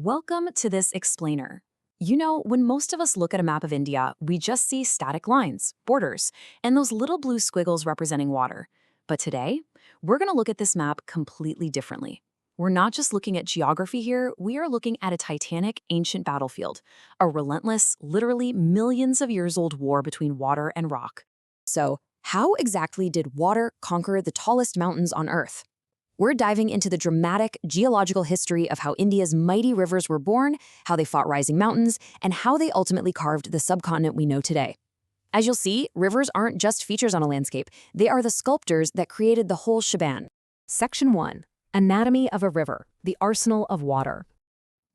Welcome to this explainer. You know, when most of us look at a map of India, we just see static lines, borders, and those little blue squiggles representing water. But today, we're going to look at this map completely differently. We're not just looking at geography here, we are looking at a titanic, ancient battlefield, a relentless, literally millions of years old war between water and rock. So, how exactly did water conquer the tallest mountains on Earth? We're diving into the dramatic geological history of how India's mighty rivers were born, how they fought rising mountains, and how they ultimately carved the subcontinent we know today. As you'll see, rivers aren't just features on a landscape, they are the sculptors that created the whole shebang. Section 1. Anatomy of a river, the arsenal of water.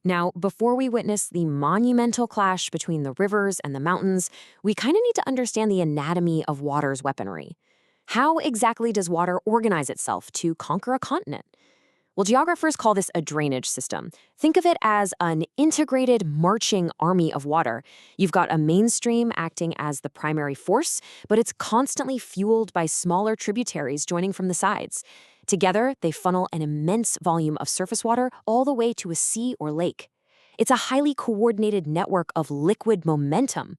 Now, before we witness the monumental clash between the rivers and the mountains, we kind of need to understand the anatomy of water's weaponry. How exactly does water organize itself to conquer a continent? Well, geographers call this a drainage system. Think of it as an integrated marching army of water. You've got a mainstream acting as the primary force, but it's constantly fueled by smaller tributaries joining from the sides. Together, they funnel an immense volume of surface water all the way to a sea or lake. It's a highly coordinated network of liquid momentum.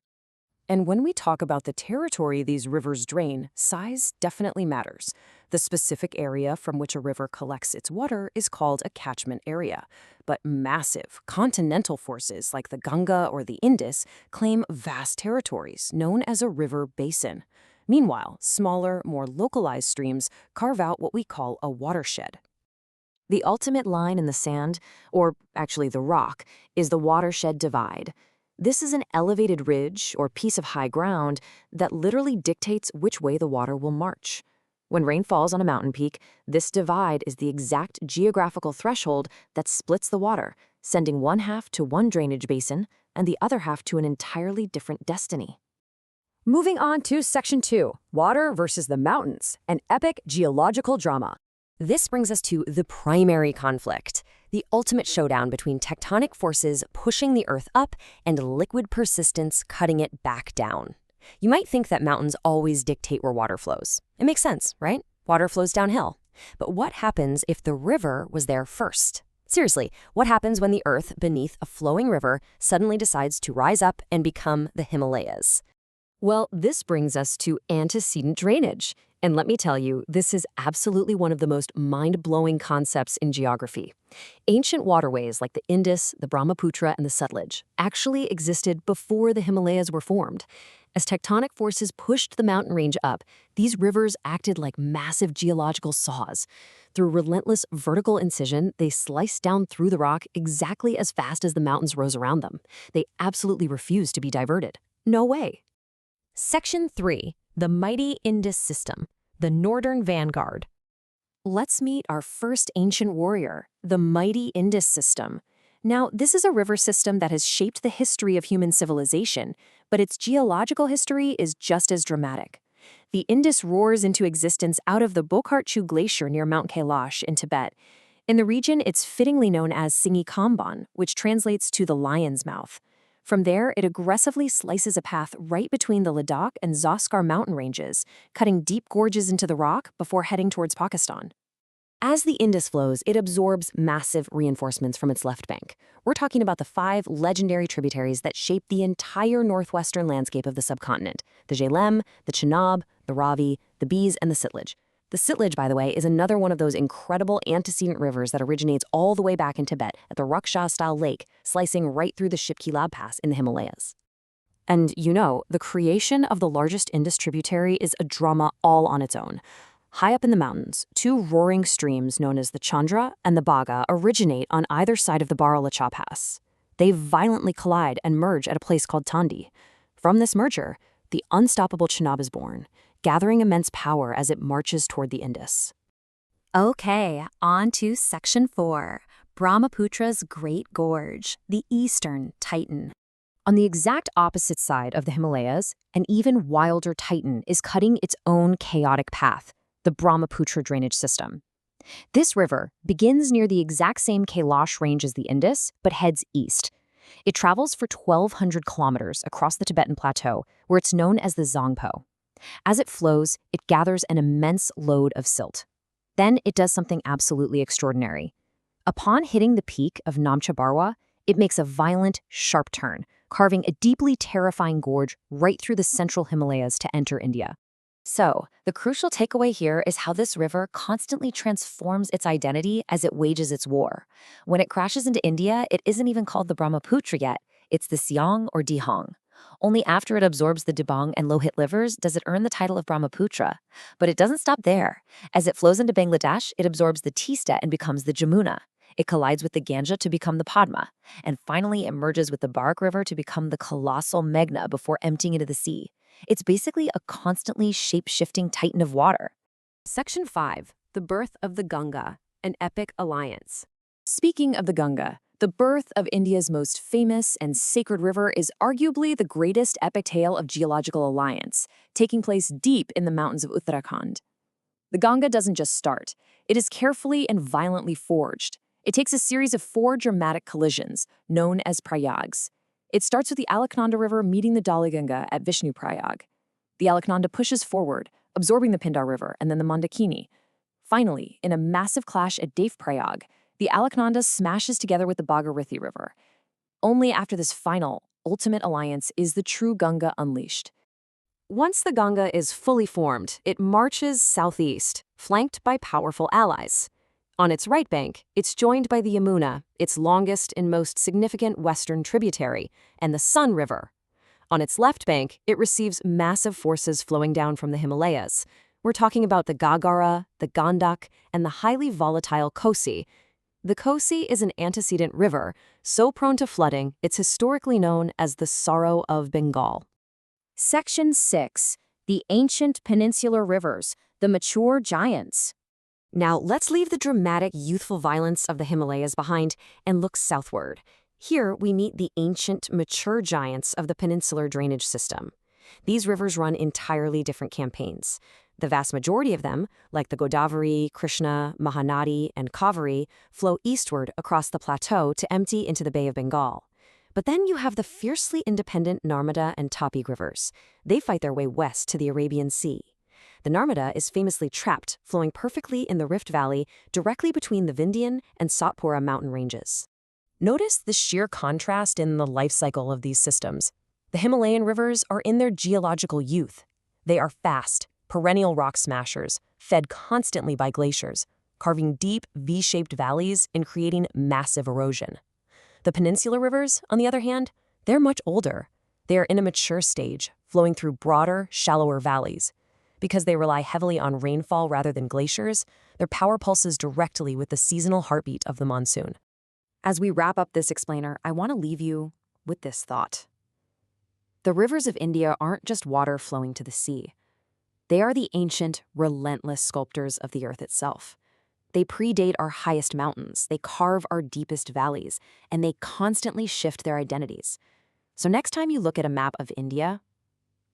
And when we talk about the territory these rivers drain, size definitely matters. The specific area from which a river collects its water is called a catchment area. But massive, continental forces like the Ganga or the Indus claim vast territories known as a river basin. Meanwhile, smaller, more localized streams carve out what we call a watershed. The ultimate line in the sand, or actually the rock, is the watershed divide. This is an elevated ridge or piece of high ground that literally dictates which way the water will march. When rain falls on a mountain peak, this divide is the exact geographical threshold that splits the water, sending one half to one drainage basin and the other half to an entirely different destiny. Moving on to Section 2, Water versus the Mountains, an epic geological drama. This brings us to the primary conflict, the ultimate showdown between tectonic forces pushing the Earth up and liquid persistence cutting it back down. You might think that mountains always dictate where water flows. It makes sense, right? Water flows downhill. But what happens if the river was there first? Seriously, what happens when the Earth beneath a flowing river suddenly decides to rise up and become the Himalayas? Well, this brings us to antecedent drainage. And let me tell you, this is absolutely one of the most mind-blowing concepts in geography. Ancient waterways like the Indus, the Brahmaputra, and the Sutlej actually existed before the Himalayas were formed. As tectonic forces pushed the mountain range up, these rivers acted like massive geological saws. Through relentless vertical incision, they sliced down through the rock exactly as fast as the mountains rose around them. They absolutely refused to be diverted. No way. Section 3. The mighty Indus system, the Northern Vanguard. Let's meet our first ancient warrior, the mighty Indus system. Now, this is a river system that has shaped the history of human civilization, but its geological history is just as dramatic. The Indus roars into existence out of the Bokharchu Glacier near Mount Kailash in Tibet. In the region, it's fittingly known as Singi Kamban, which translates to the lion's mouth. From there, it aggressively slices a path right between the Ladakh and Zanskar mountain ranges, cutting deep gorges into the rock before heading towards Pakistan. As the Indus flows, it absorbs massive reinforcements from its left bank. We're talking about the 5 legendary tributaries that shape the entire northwestern landscape of the subcontinent: the Jhelum, the Chenab, the Ravi, the Beas, and the Sutlej. The Sutlej, by the way, is another one of those incredible antecedent rivers that originates all the way back in Tibet at the Raksha-style lake, slicing right through the Shipki-Lab Pass in the Himalayas. And you know, the creation of the largest Indus tributary is a drama all on its own. High up in the mountains, 2 roaring streams known as the Chandra and the Bhaga originate on either side of the Baralacha Pass. They violently collide and merge at a place called Tandi. From this merger, the unstoppable Chenab is born, gathering immense power as it marches toward the Indus. Okay, on to Section 4, Brahmaputra's Great Gorge, the Eastern Titan. On the exact opposite side of the Himalayas, an even wilder Titan is cutting its own chaotic path, the Brahmaputra drainage system. This river begins near the exact same Kailash range as the Indus, but heads east. It travels for 1,200 kilometers across the Tibetan Plateau, where it's known as the Zangpo. As it flows, it gathers an immense load of silt. Then it does something absolutely extraordinary. Upon hitting the peak of Namcha Barwa, It makes a violent, sharp turn, carving a deeply terrifying gorge right through the central Himalayas to enter India. So, the crucial takeaway here is how this river constantly transforms its identity as it wages its war. When it crashes into India, it isn't even called the Brahmaputra yet, it's the Siang or Dihang. Only after it absorbs the Dibang and Lohit rivers does it earn the title of Brahmaputra. But it doesn't stop there. As it flows into Bangladesh, it absorbs the Teesta and becomes the Jamuna. It collides with the Ganga to become the Padma, and finally it merges with the Barak River to become the colossal Meghna before emptying into the sea. It's basically a constantly shape-shifting titan of water. Section 5. The Birth of the Ganga, an Epic Alliance. Speaking of the Ganga, the birth of India's most famous and sacred river is arguably the greatest epic tale of geological alliance, taking place deep in the mountains of Uttarakhand. The Ganga doesn't just start. It is carefully and violently forged. It takes a series of 4 dramatic collisions, known as prayags. It starts with the Alaknanda River meeting the Dalaganga at Vishnu Prayag. The Alaknanda pushes forward, absorbing the Pindar River and then the Mandakini. Finally, in a massive clash at Dev Prayag, the Alaknanda smashes together with the Bhagirathi River. Only after this final, ultimate alliance is the true Ganga unleashed. Once the Ganga is fully formed, it marches southeast, flanked by powerful allies. On its right bank, it's joined by the Yamuna, its longest and most significant western tributary, and the Sun River. On its left bank, it receives massive forces flowing down from the Himalayas. We're talking about the Ghaghara, the Gandak, and the highly volatile Kosi. The Kosi is an antecedent river, so prone to flooding, it's historically known as the Sorrow of Bengal. Section 6. The Ancient Peninsular Rivers, the Mature Giants. Now, let's leave the dramatic, youthful violence of the Himalayas behind and look southward. Here, we meet the ancient, mature giants of the peninsular drainage system. These rivers run entirely different campaigns. The vast majority of them, like the Godavari, Krishna, Mahanadi, and Kaveri, flow eastward across the plateau to empty into the Bay of Bengal. But then you have the fiercely independent Narmada and Tapi rivers. They fight their way west to the Arabian Sea. The Narmada is famously trapped, flowing perfectly in the Rift Valley, directly between the Vindhyan and Satpura mountain ranges. Notice the sheer contrast in the life cycle of these systems. The Himalayan rivers are in their geological youth. They are fast, perennial rock smashers, fed constantly by glaciers, carving deep, V-shaped valleys and creating massive erosion. The peninsular rivers, on the other hand, they're much older. They are in a mature stage, flowing through broader, shallower valleys. Because they rely heavily on rainfall rather than glaciers, their power pulses directly with the seasonal heartbeat of the monsoon. As we wrap up this explainer, I want to leave you with this thought. The rivers of India aren't just water flowing to the sea. They are the ancient, relentless sculptors of the earth itself. They predate our highest mountains, they carve our deepest valleys, and they constantly shift their identities. So next time you look at a map of India,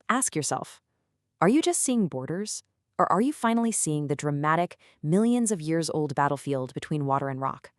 ask yourself, are you just seeing borders? Or are you finally seeing the dramatic, millions of years old battlefield between water and rock?